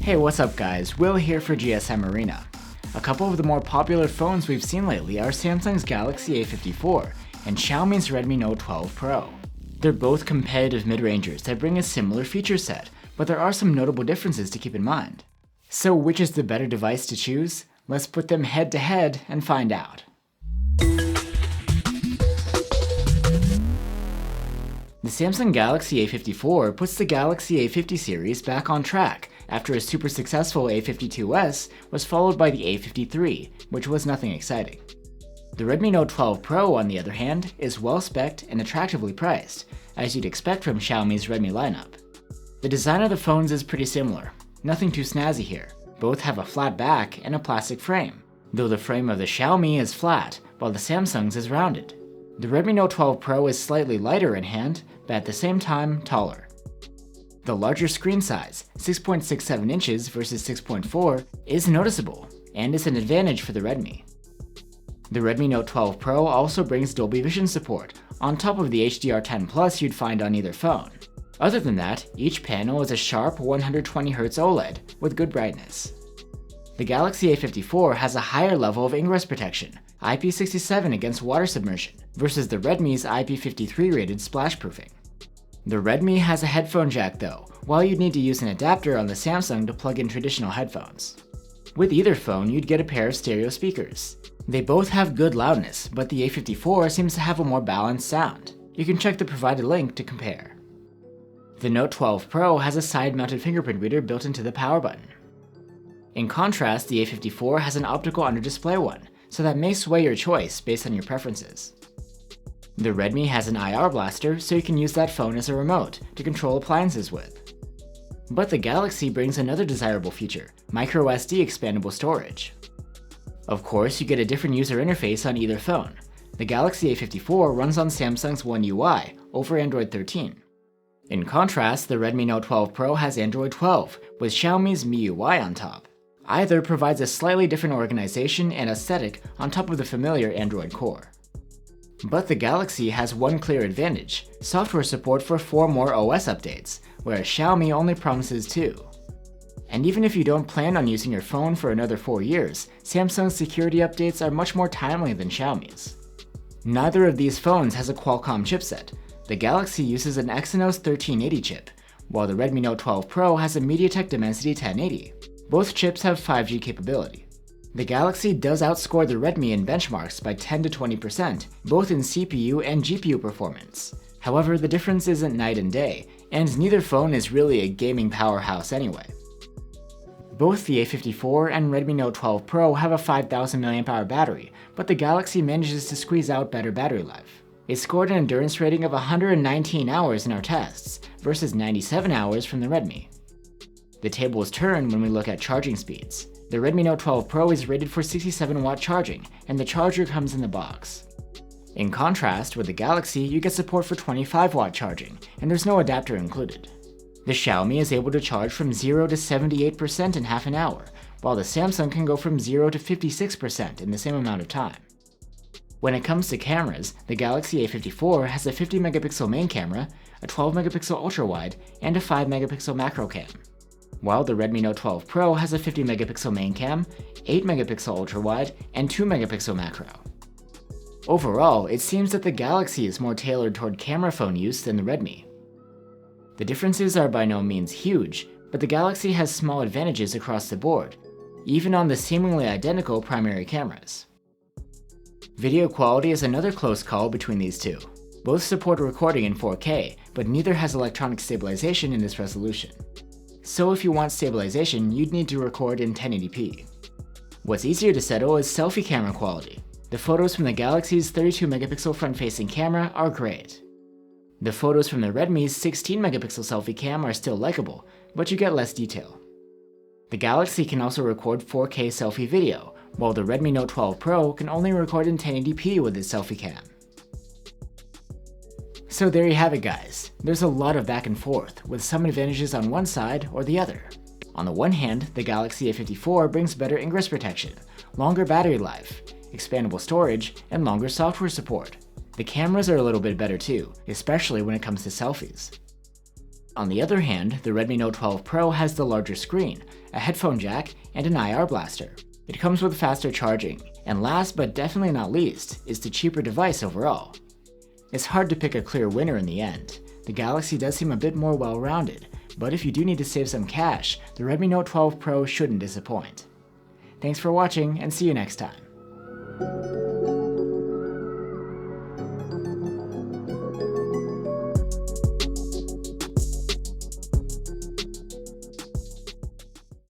Hey, what's up guys, Will here for GSM Arena. A couple of the more popular phones we've seen lately are Samsung's Galaxy A54 and Xiaomi's Redmi Note 12 Pro. They're both competitive mid-rangers that bring a similar feature set, but there are some notable differences to keep in mind. So which is the better device to choose? Let's put them head to head and find out. The Samsung Galaxy A54 puts the Galaxy A50 series back on track after a super successful A52s was followed by the A53, which was nothing exciting. The Redmi Note 12 Pro, on the other hand, is well-spec'd and attractively priced, as you'd expect from Xiaomi's Redmi lineup. The design of the phones is pretty similar, nothing too snazzy here. Both have a flat back and a plastic frame, though the frame of the Xiaomi is flat, while the Samsung's is rounded. The Redmi Note 12 Pro is slightly lighter in hand, but at the same time taller. The larger screen size, 6.67 inches versus 6.4, is noticeable, and is an advantage for the Redmi. The Redmi Note 12 Pro also brings Dolby Vision support, on top of the HDR10 Plus you'd find on either phone. Other than that, each panel is a sharp 120Hz OLED with good brightness. The Galaxy A54 has a higher level of ingress protection, IP67 against water submersion, versus the Redmi's IP53 rated splash proofing. The Redmi has a headphone jack though, while you'd need to use an adapter on the Samsung to plug in traditional headphones. With either phone, you'd get a pair of stereo speakers. They both have good loudness, but the A54 seems to have a more balanced sound. You can check the provided link to compare. The Note 12 Pro has a side-mounted fingerprint reader built into the power button. In contrast, the A54 has an optical under-display one, so that may sway your choice based on your preferences. The Redmi has an IR blaster, so you can use that phone as a remote to control appliances with. But the Galaxy brings another desirable feature, microSD expandable storage. Of course, you get a different user interface on either phone. The Galaxy A54 runs on Samsung's One UI over Android 13. In contrast, the Redmi Note 12 Pro has Android 12 with Xiaomi's MIUI on top. Either provides a slightly different organization and aesthetic on top of the familiar Android core. But the Galaxy has one clear advantage, software support for 4 more OS updates, whereas Xiaomi only promises 2. And even if you don't plan on using your phone for another 4 years, Samsung's security updates are much more timely than Xiaomi's. Neither of these phones has a Qualcomm chipset. The Galaxy uses an Exynos 1380 chip, while the Redmi Note 12 Pro has a MediaTek Dimensity 1080. Both chips have 5G capability. The Galaxy does outscore the Redmi in benchmarks by 10 to 20%, both in CPU and GPU performance. However, the difference isn't night and day, and neither phone is really a gaming powerhouse anyway. Both the A54 and Redmi Note 12 Pro have a 5000 mAh battery, but the Galaxy manages to squeeze out better battery life. It scored an endurance rating of 119 hours in our tests, versus 97 hours from the Redmi. The tables turn when we look at charging speeds. The Redmi Note 12 Pro is rated for 67-watt charging, and the charger comes in the box. In contrast, with the Galaxy, you get support for 25-watt charging, and there's no adapter included. The Xiaomi is able to charge from 0 to 78% in half an hour, while the Samsung can go from 0 to 56% in the same amount of time. When it comes to cameras, the Galaxy A54 has a 50-megapixel main camera, a 12-megapixel ultra-wide, and a 5-megapixel macro cam, while the Redmi Note 12 Pro has a 50-megapixel main cam, 8-megapixel ultra-wide, and 2-megapixel macro. Overall, it seems that the Galaxy is more tailored toward camera phone use than the Redmi. The differences are by no means huge, but the Galaxy has small advantages across the board, even on the seemingly identical primary cameras. Video quality is another close call between these two. Both support recording in 4K, but neither has electronic stabilization in this resolution. So if you want stabilization, you'd need to record in 1080p. What's easier to settle is selfie camera quality. The photos from the Galaxy's 32-megapixel front-facing camera are great. The photos from the Redmi's 16-megapixel selfie cam are still likable, but you get less detail. The Galaxy can also record 4K selfie video, while the Redmi Note 12 Pro can only record in 1080p with its selfie cam. So there you have it guys, there's a lot of back and forth, with some advantages on one side or the other. On the one hand, the Galaxy A54 brings better ingress protection, longer battery life, expandable storage, and longer software support. The cameras are a little bit better too, especially when it comes to selfies. On the other hand, the Redmi Note 12 Pro has the larger screen, a headphone jack, and an IR blaster. It comes with faster charging, and last but definitely not least, is the cheaper device overall. It's hard to pick a clear winner in the end. The Galaxy does seem a bit more well-rounded, but if you do need to save some cash, the Redmi Note 12 Pro shouldn't disappoint. Thanks for watching, and see you next time.